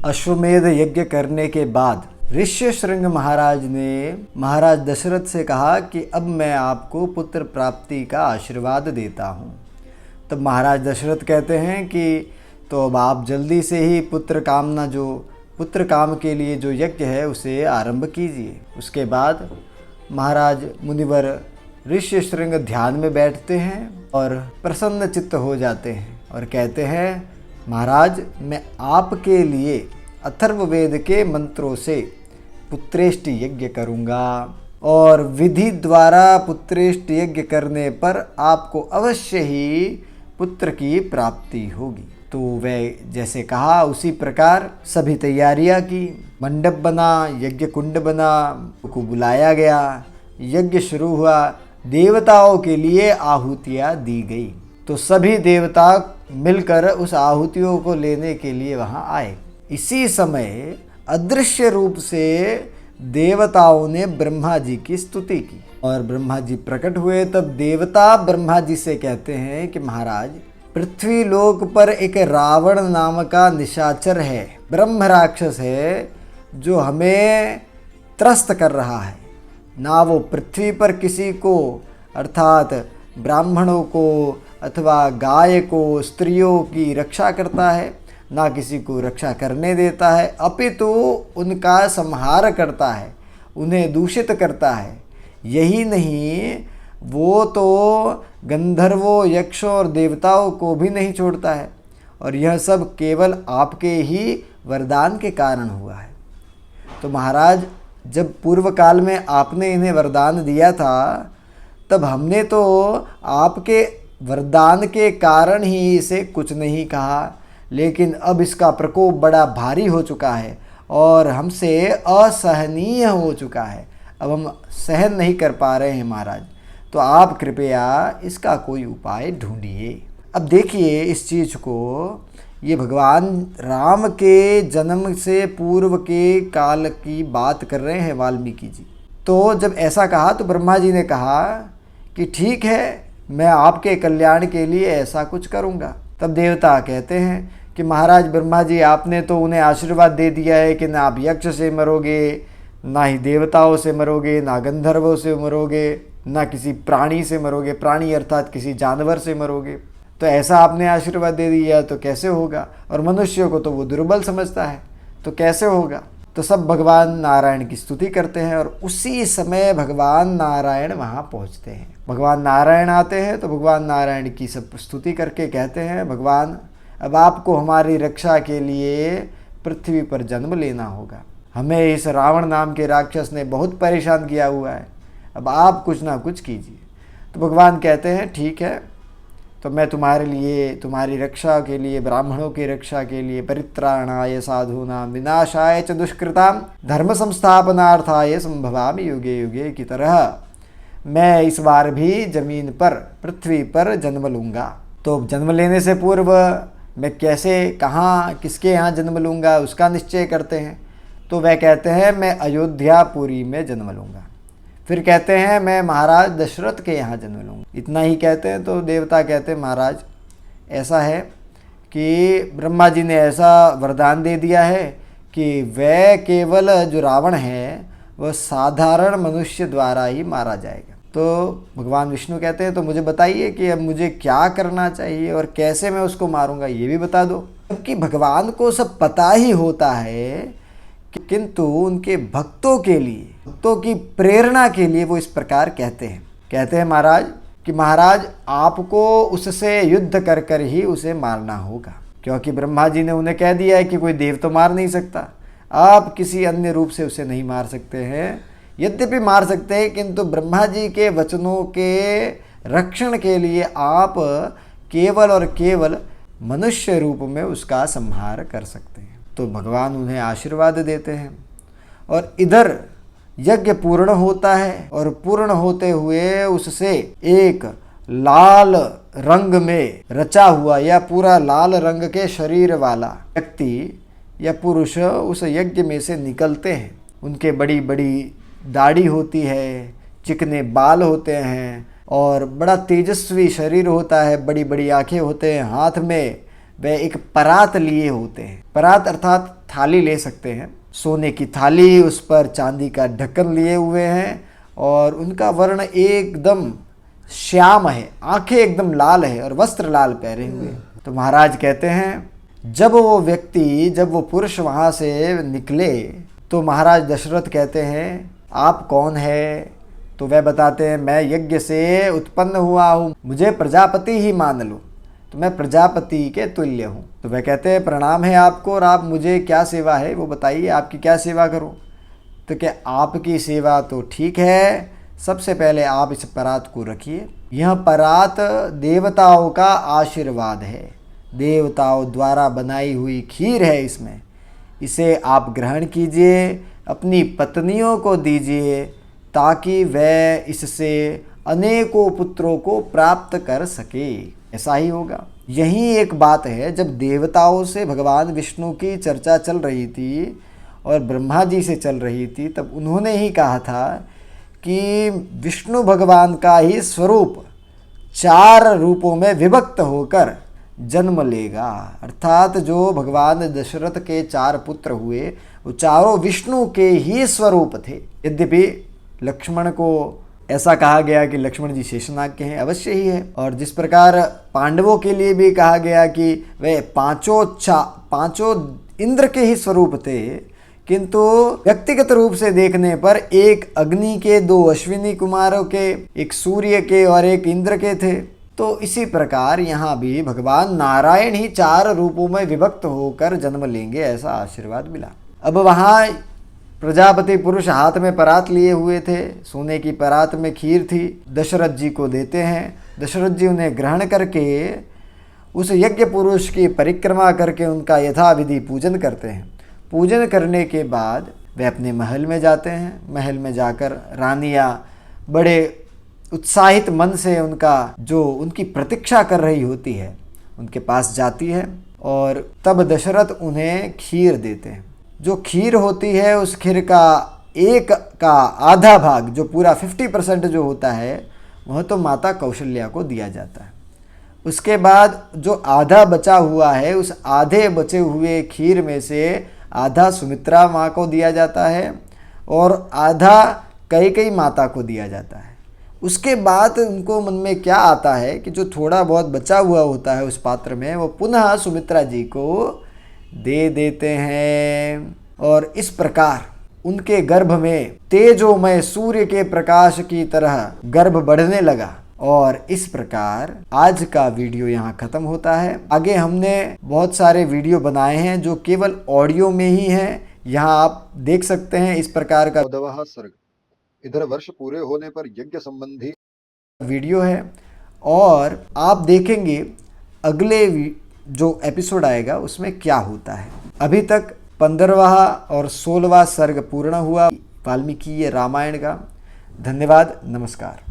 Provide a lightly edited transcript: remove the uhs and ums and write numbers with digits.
अश्वमेध यज्ञ करने के बाद ऋष्यशृंग महाराज ने महाराज दशरथ से कहा कि अब मैं आपको पुत्र प्राप्ति का आशीर्वाद देता हूँ। तब महाराज दशरथ कहते हैं कि तो अब आप जल्दी से ही पुत्र काम के लिए जो यज्ञ है उसे आरंभ कीजिए। उसके बाद महाराज मुनिवर ऋष्यशृंग ध्यान में बैठते हैं और प्रसन्न चित्त हो जाते हैं और कहते हैं, महाराज मैं आपके लिए अथर्ववेद के मंत्रों से पुत्रेष्टि यज्ञ करूँगा और विधि द्वारा पुत्रेष्टि यज्ञ करने पर आपको अवश्य ही पुत्र की प्राप्ति होगी। तो वह जैसे कहा उसी प्रकार सभी तैयारियां की। मंडप बना, यज्ञ कुंड बना, को बुलाया गया, यज्ञ शुरू हुआ। देवताओं के लिए आहुतियाँ दी गई तो सभी देवता मिलकर उस आहुतियों को लेने के लिए वहाँ आए। इसी समय अदृश्य रूप से देवताओं ने ब्रह्मा जी की स्तुति की और ब्रह्मा जी प्रकट हुए। तब देवता ब्रह्मा जी से कहते हैं कि महाराज पृथ्वी लोक पर एक रावण नाम का निशाचर है, ब्रह्म राक्षस है, जो हमें त्रस्त कर रहा है। ना वो पृथ्वी पर किसी को अर्थात ब्राह्मणों को अथवा गाय को, स्त्रियों की रक्षा करता है, ना किसी को रक्षा करने देता है, अपितु उनका संहार करता है, उन्हें दूषित करता है। यही नहीं, वो तो गंधर्वों, यक्षों और देवताओं को भी नहीं छोड़ता है और यह सब केवल आपके ही वरदान के कारण हुआ है। तो महाराज जब पूर्व काल में आपने इन्हें वरदान दिया था तब हमने तो आपके वरदान के कारण ही इसे कुछ नहीं कहा, लेकिन अब इसका प्रकोप बड़ा भारी हो चुका है और हमसे असहनीय हो चुका है। अब हम सहन नहीं कर पा रहे हैं महाराज, तो आप कृपया इसका कोई उपाय ढूंढिए। अब देखिए इस चीज़ को, ये भगवान राम के जन्म से पूर्व के काल की बात कर रहे हैं वाल्मीकि जी। तो जब ऐसा कहा तो ब्रह्मा जी ने कहा कि ठीक है, मैं आपके कल्याण के लिए ऐसा कुछ करूँगा। तब देवता कहते हैं कि महाराज ब्रह्मा जी आपने तो उन्हें आशीर्वाद दे दिया है कि ना आप यक्ष से मरोगे, ना ही देवताओं से मरोगे, ना गंधर्वों से मरोगे, ना किसी प्राणी से मरोगे, प्राणी अर्थात किसी जानवर से मरोगे। तो ऐसा आपने आशीर्वाद दे दिया तो कैसे होगा, और मनुष्यों को तो वो दुर्बल समझता है, तो कैसे होगा। तो सब भगवान नारायण की स्तुति करते हैं और उसी समय भगवान नारायण वहाँ पहुँचते हैं। भगवान नारायण आते हैं तो भगवान नारायण की सब स्तुति करके कहते हैं, भगवान अब आपको हमारी रक्षा के लिए पृथ्वी पर जन्म लेना होगा। हमें इस रावण नाम के राक्षस ने बहुत परेशान किया हुआ है, अब आप कुछ ना कुछ कीजिए। तो भगवान कहते हैं ठीक है, तो मैं तुम्हारे लिए, तुम्हारी रक्षा के लिए, ब्राह्मणों की रक्षा के लिए, परित्राणाय साधूनां विनाशाय च दुष्कृतां धर्म संस्थापनार्थाय संभवामि युगे युगे की तरह मैं इस बार भी जमीन पर, पृथ्वी पर जन्म लूँगा। तो जन्म लेने से पूर्व मैं कैसे, कहाँ, किसके यहाँ जन्म लूँगा उसका निश्चय करते हैं। तो वह कहते हैं मैं अयोध्यापुरी में जन्म लूँगा। फिर कहते हैं मैं महाराज दशरथ के यहाँ जन्म लूँगा। इतना ही कहते हैं तो देवता कहते हैं महाराज ऐसा है कि ब्रह्मा जी ने ऐसा वरदान दे दिया है कि वह केवल जो रावण है वह साधारण मनुष्य द्वारा ही मारा जाएगा। तो भगवान विष्णु कहते हैं तो मुझे बताइए कि अब मुझे क्या करना चाहिए और कैसे मैं उसको मारूंगा, ये भी बता दो। क्योंकि भगवान को सब पता ही होता है, किंतु उनके भक्तों के लिए, भक्तों की प्रेरणा के लिए वो इस प्रकार कहते हैं महाराज कि महाराज आपको उससे युद्ध कर कर ही उसे मारना होगा, क्योंकि ब्रह्मा जी ने उन्हें कह दिया है कि कोई देव तो मार नहीं सकता, आप किसी अन्य रूप से उसे नहीं मार सकते हैं। यद्यपि मार सकते हैं किंतु ब्रह्मा जी के वचनों के रक्षण के लिए आप केवल और केवल मनुष्य रूप में उसका संहार कर सकते हैं। तो भगवान उन्हें आशीर्वाद देते हैं और इधर यज्ञ पूर्ण होता है और पूर्ण होते हुए उससे एक लाल रंग में रचा हुआ या पूरा लाल रंग के शरीर वाला व्यक्ति या पुरुष उस यज्ञ में से निकलते हैं। उनके बड़ी बड़ी दाढ़ी होती है, चिकने बाल होते हैं और बड़ा तेजस्वी शरीर होता है, बड़ी बड़ी आंखें होते हैं, हाथ में वह एक परात लिए होते हैं। परात अर्थात थाली ले सकते हैं, सोने की थाली, उस पर चांदी का ढक्कन लिए हुए हैं और उनका वर्ण एकदम श्याम है, आंखें एकदम लाल है और वस्त्र लाल पहने हुए। तो महाराज कहते हैं जब वो व्यक्ति, जब वो पुरुष वहाँ से निकले तो महाराज दशरथ कहते हैं आप कौन है? तो वह बताते हैं मैं यज्ञ से उत्पन्न हुआ हूँ, मुझे प्रजापति ही मान लो, तो मैं प्रजापति के तुल्य हूँ। तो वह कहते हैं प्रणाम है आपको, और आप मुझे क्या सेवा है वो बताइए, आपकी क्या सेवा करूँ? तो क्या आपकी सेवा तो ठीक है, सबसे पहले आप इस परात को रखिए। यह परात देवताओं का आशीर्वाद है, देवताओं द्वारा बनाई हुई खीर है इसमें, इसे आप ग्रहण कीजिए, अपनी पत्नियों को दीजिए ताकि वह इससे अनेकों पुत्रों को प्राप्त कर सके। ऐसा ही होगा। यही एक बात है, जब देवताओं से भगवान विष्णु की चर्चा चल रही थी और ब्रह्मा जी से चल रही थी, तब उन्होंने ही कहा था कि विष्णु भगवान का ही स्वरूप 4 रूपों में विभक्त होकर जन्म लेगा। अर्थात जो भगवान दशरथ के 4 पुत्र हुए वो चारों विष्णु के ही स्वरूप थे। यद्यपि लक्ष्मण को ऐसा कहा गया कि लक्ष्मण जी शेषनाग के हैं, अवश्य ही है। और जिस प्रकार पांडवों के लिए भी कहा गया कि वे पांचों इंद्र के ही स्वरूप थे, किंतु व्यक्तिगत रूप से देखने पर एक अग्नि के, 2 अश्विनी कुमारों के, एक सूर्य के और एक इंद्र के थे। तो इसी प्रकार यहाँ भी भगवान नारायण ही 4 रूपों में विभक्त होकर जन्म लेंगे, ऐसा आशीर्वाद मिला। अब वहाँ प्रजापति पुरुष हाथ में परात लिए हुए थे, सोने की परात में खीर थी, दशरथ जी को देते हैं। दशरथ जी उन्हें ग्रहण करके उस यज्ञ पुरुष की परिक्रमा करके उनका यथाविधि पूजन करते हैं। पूजन करने के बाद वे अपने महल में जाते हैं। महल में जाकर रानियाँ बड़े उत्साहित मन से उनकी प्रतीक्षा कर रही होती है, उनके पास जाती है और तब दशरथ उन्हें खीर देते हैं। जो खीर होती है उस खीर का आधा भाग, जो पूरा 50% जो होता है वह तो माता कौशल्या को दिया जाता है। उसके बाद जो आधा बचा हुआ है, उस आधे बचे हुए खीर में से आधा सुमित्रा माँ को दिया जाता है और आधा कैकेयी माता को दिया जाता है। उसके बाद उनको मन में क्या आता है कि जो थोड़ा बहुत बचा हुआ होता है उस पात्र में, वो पुनः सुमित्रा जी को दे देते हैं। और इस प्रकार उनके गर्भ में तेजोमय सूर्य के प्रकाश की तरह गर्भ बढ़ने लगा। और इस प्रकार आज का वीडियो यहाँ खत्म होता है। आगे हमने बहुत सारे वीडियो बनाए हैं जो केवल ऑडियो में ही हैं, यहाँ आप देख सकते हैं इस प्रकार का सर्ग। इधर वर्ष पूरे होने पर यज्ञ संबंधी वीडियो है और आप देखेंगे अगले जो एपिसोड आएगा उसमें क्या होता है। अभी तक 15वां और 16वां सर्ग पूर्ण हुआ वाल्मीकि रामायण का। धन्यवाद, नमस्कार।